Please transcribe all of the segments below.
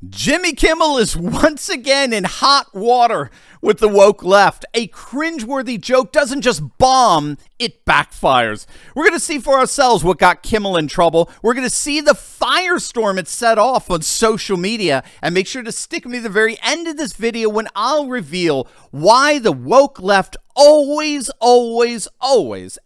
Jimmy Kimmel is once again in hot water with the woke left. A cringeworthy joke doesn't just bomb, it backfires. We're going to see for ourselves what got Kimmel in trouble. We're going to see the firestorm it set off on social media. And make sure to stick with me to the very end of this video when I'll reveal why the woke left always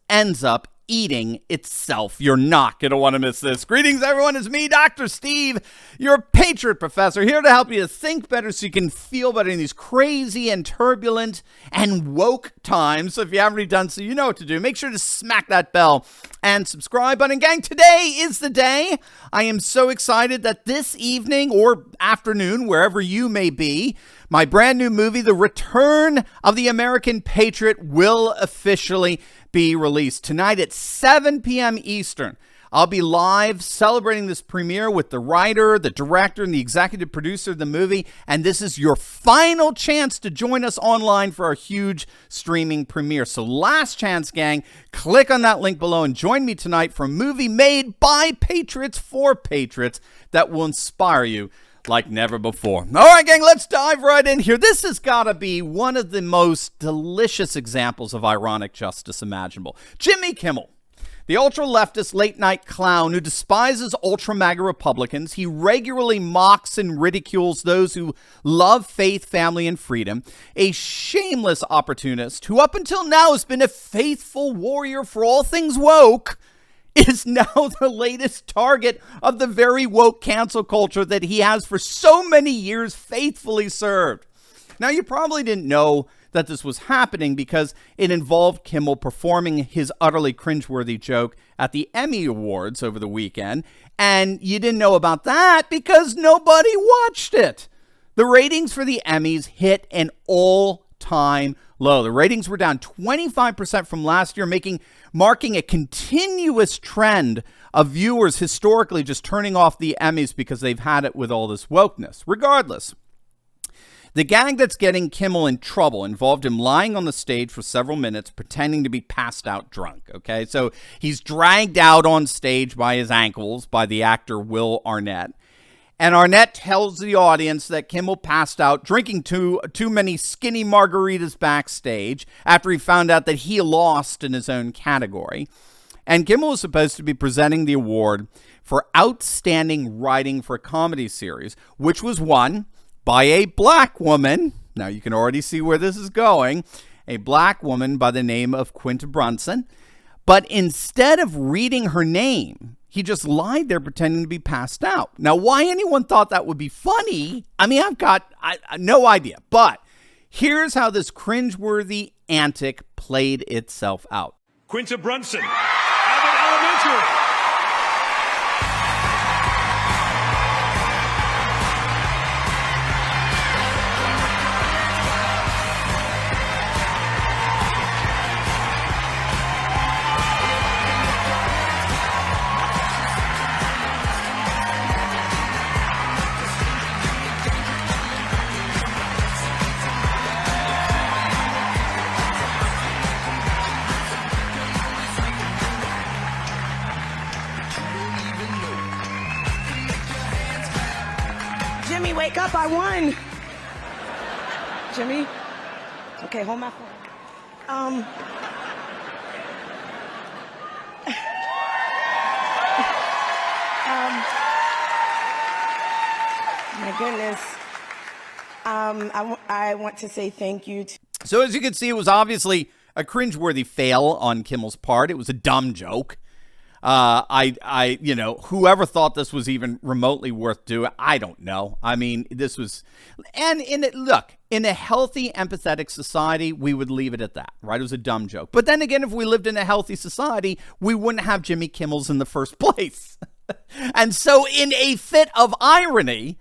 ends up eating itself. You're not going to want to miss this. Greetings, everyone. It's me, Dr. Steve, your Patriot Professor, here to help you to think better so you can feel better in these crazy and turbulent and woke times. So if you haven't already done so, you know what to do. Make sure to smack that bell and subscribe button. Gang, today is the day. I am so excited that this evening or afternoon, wherever you may be, my brand new movie, The Return of the American Patriot, will officially be released tonight at 7 p.m. Eastern. I'll be live celebrating this premiere with the writer, the director, and the executive producer of the movie. And this is your final chance to join us online for our huge streaming premiere. So last chance, gang. Click on that link below and join me tonight for a movie made by Patriots for Patriots that will inspire you like never before. All right, gang, let's dive right in here. This has got to be one of the most delicious examples of ironic justice imaginable. Jimmy Kimmel, the ultra-leftist late-night clown who despises ultra-MAGA Republicans. He regularly mocks and ridicules those who love faith, family, and freedom. A shameless opportunist who up until now has been a faithful warrior for all things woke is now the latest target of the very woke cancel culture that he has for so many years faithfully served. Now, you probably didn't know that this was happening because it involved Kimmel performing his utterly cringeworthy joke at the Emmy Awards over the weekend. And you didn't know about that because nobody watched it. The ratings for the Emmys hit an all-time low. The ratings were down 25% from last year, marking a continuous trend of viewers historically just turning off the Emmys because they've had it with all this wokeness. Regardless, the gang that's getting Kimmel in trouble involved him lying on the stage for several minutes pretending to be passed out drunk, okay? So he's dragged out on stage by his ankles by the actor Will Arnett. And Arnett tells the audience that Kimmel passed out drinking too many skinny margaritas backstage after he found out that he lost in his own category. And Kimmel was supposed to be presenting the award for Outstanding Writing for a Comedy Series, which was won by a black woman. Now you can already see where this is going. A black woman by the name of Quinta Brunson. But instead of reading her name, he just lied there pretending to be passed out. Now, why anyone thought that would be funny, I mean, I've got no idea. But here's how this cringeworthy antic played itself out. Quinta Brunson, Abbott Elementary. Jimmy, wake up, I won. Jimmy? Okay, hold my phone. My goodness. I want to say thank you to... So as you can see, it was obviously a cringeworthy fail on Kimmel's part. It was a dumb joke. Whoever thought this was even remotely worth doing, I don't know. I mean, this was, and in a healthy, empathetic society, we would leave it at that, right? It was a dumb joke. But then again, if we lived in a healthy society, we wouldn't have Jimmy Kimmels in the first place. And so in a fit of irony,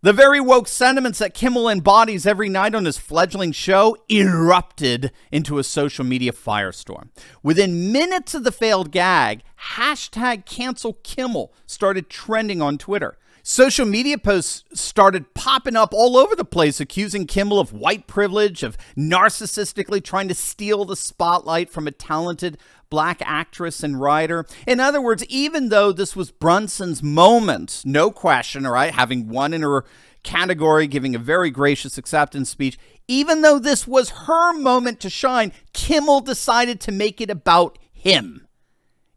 the very woke sentiments that Kimmel embodies every night on his fledgling show erupted into a social media firestorm. Within minutes of the failed gag, #CancelKimmel started trending on Twitter. Social media posts started popping up all over the place, accusing Kimmel of white privilege, of narcissistically trying to steal the spotlight from a talented black actress and writer. In other words, even though this was Brunson's moment, no question, all right, having won in her category, giving a very gracious acceptance speech, even though this was her moment to shine, Kimmel decided to make it about him.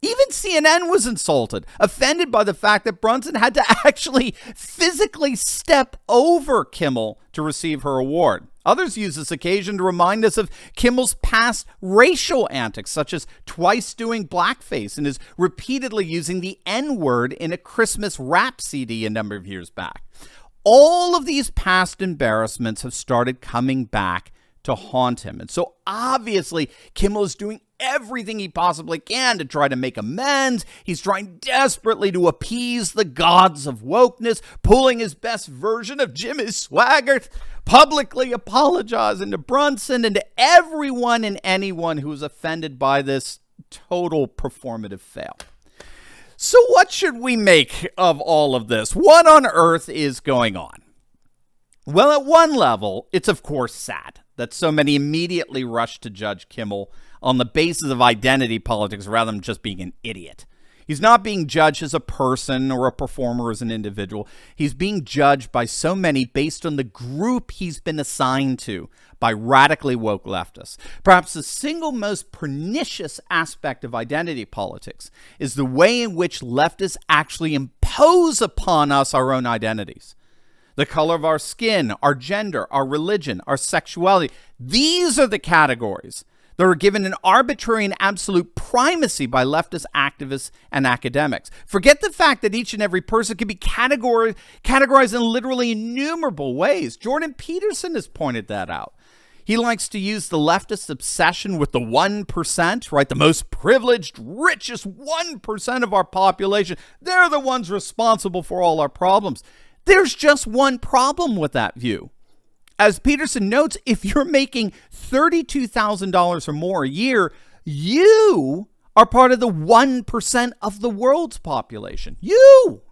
Even CNN was insulted, offended by the fact that Brunson had to actually physically step over Kimmel to receive her award. Others use this occasion to remind us of Kimmel's past racial antics, such as twice doing blackface and his repeatedly using the N-word in a Christmas rap CD a number of years back. All of these past embarrassments have started coming back to haunt him. And so obviously Kimmel is doing everything he possibly can to try to make amends. He's trying desperately to appease the gods of wokeness, pulling his best version of Jimmy Swaggart, publicly apologizing to Brunson and to everyone and anyone who was offended by this total performative fail. So what should we make of all of this? What on earth is going on? Well, at one level, it's of course sad that so many immediately rush to judge Kimmel on the basis of identity politics rather than just being an idiot. He's not being judged as a person or a performer as an individual. He's being judged by so many based on the group he's been assigned to by radically woke leftists. Perhaps the single most pernicious aspect of identity politics is the way in which leftists actually impose upon us our own identities. The color of our skin, our gender, our religion, our sexuality. These are the categories that are given an arbitrary and absolute primacy by leftist activists and academics. Forget the fact that each and every person can be categorized in literally innumerable ways. Jordan Peterson has pointed that out. He likes to use the leftist obsession with the 1%, right? The most privileged, richest 1% of our population. They're the ones responsible for all our problems. There's just one problem with that view. As Peterson notes, if you're making $32,000 or more a year, you are part of the 1% of the world's population. You!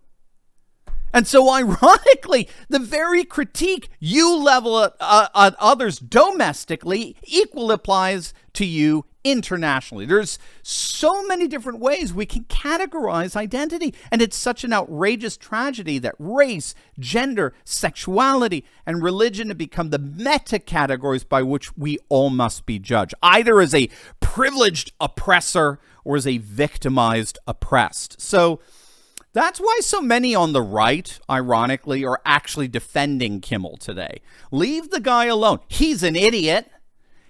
And so ironically, the very critique you level at others domestically equally applies to you internationally. There's so many different ways we can categorize identity, and it's such an outrageous tragedy that race, gender, sexuality, and religion have become the meta categories by which we all must be judged, either as a privileged oppressor or as a victimized oppressed. So that's why so many on the right, ironically, are actually defending Kimmel today. Leave the guy alone. He's an idiot.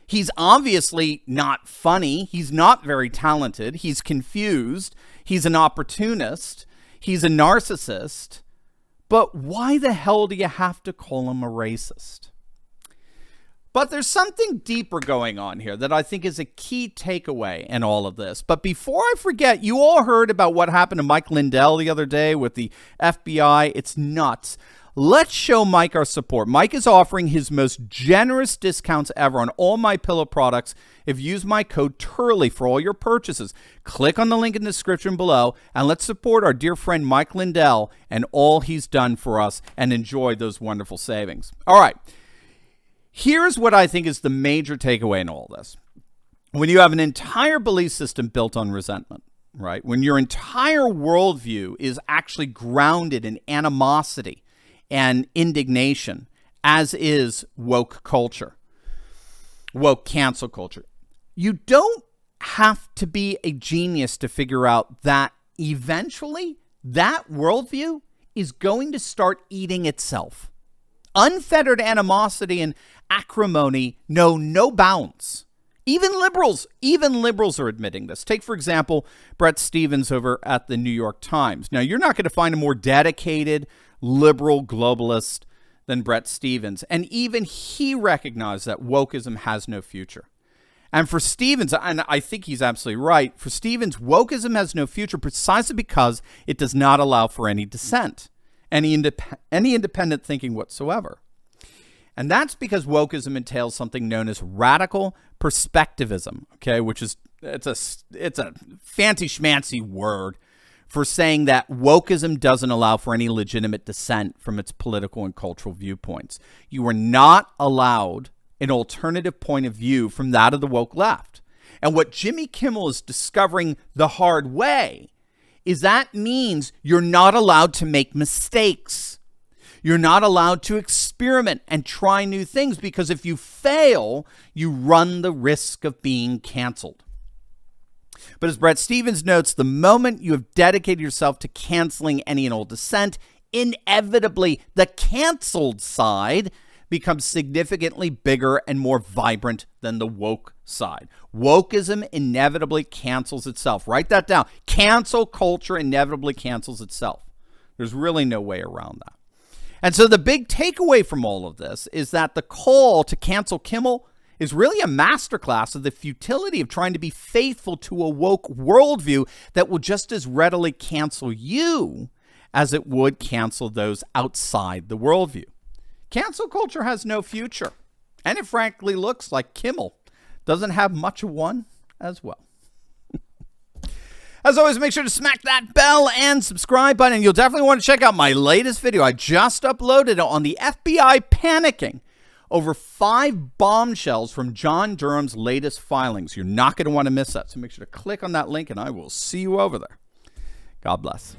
He's obviously not funny. He's not very talented. He's confused. He's an opportunist. He's a narcissist. But why the hell do you have to call him a racist? But there's something deeper going on here that I think is a key takeaway in all of this. But before I forget, you all heard about what happened to Mike Lindell the other day with the FBI. It's nuts. Let's show Mike our support. Mike is offering his most generous discounts ever on all MyPillow products if you use my code Turley for all your purchases. Click on the link in the description below and let's support our dear friend Mike Lindell and all he's done for us and enjoy those wonderful savings. All right. Here's what I think is the major takeaway in all this. When you have an entire belief system built on resentment, right? When your entire worldview is actually grounded in animosity and indignation, as is woke culture, woke cancel culture, you don't have to be a genius to figure out that eventually that worldview is going to start eating itself. Unfettered animosity and acrimony know no bounds. Even liberals are admitting this. Take, for example, Bret Stephens over at the New York Times. Now, you're not going to find a more dedicated liberal globalist than Bret Stephens. And even he recognized that wokeism has no future. And for Stephens, and I think he's absolutely right, for Stephens, wokeism has no future precisely because it does not allow for any dissent, any independent thinking whatsoever. And that's because wokeism entails something known as radical perspectivism, okay, which is it's a fancy schmancy word for saying that wokeism doesn't allow for any legitimate dissent from its political and cultural viewpoints. You are not allowed an alternative point of view from that of the woke left. And what Jimmy Kimmel is discovering the hard way is that means you're not allowed to make mistakes. You're not allowed to experiment and try new things, because if you fail, you run the risk of being canceled. But as Brett Stevens notes, the moment you have dedicated yourself to canceling any and all dissent, inevitably the canceled side becomes significantly bigger and more vibrant than the woke side. Wokeism inevitably cancels itself. Write that down. Cancel culture inevitably cancels itself. There's really no way around that. And so the big takeaway from all of this is that the call to cancel Kimmel is really a masterclass of the futility of trying to be faithful to a woke worldview that will just as readily cancel you as it would cancel those outside the worldview. Cancel culture has no future, and it frankly looks like Kimmel doesn't have much of one as well. As always, make sure to smack that bell and subscribe button. You'll definitely want to check out my latest video. I just uploaded it on the FBI panicking over 5 bombshells from John Durham's latest filings. You're not going to want to miss that, so make sure to click on that link, and I will see you over there. God bless.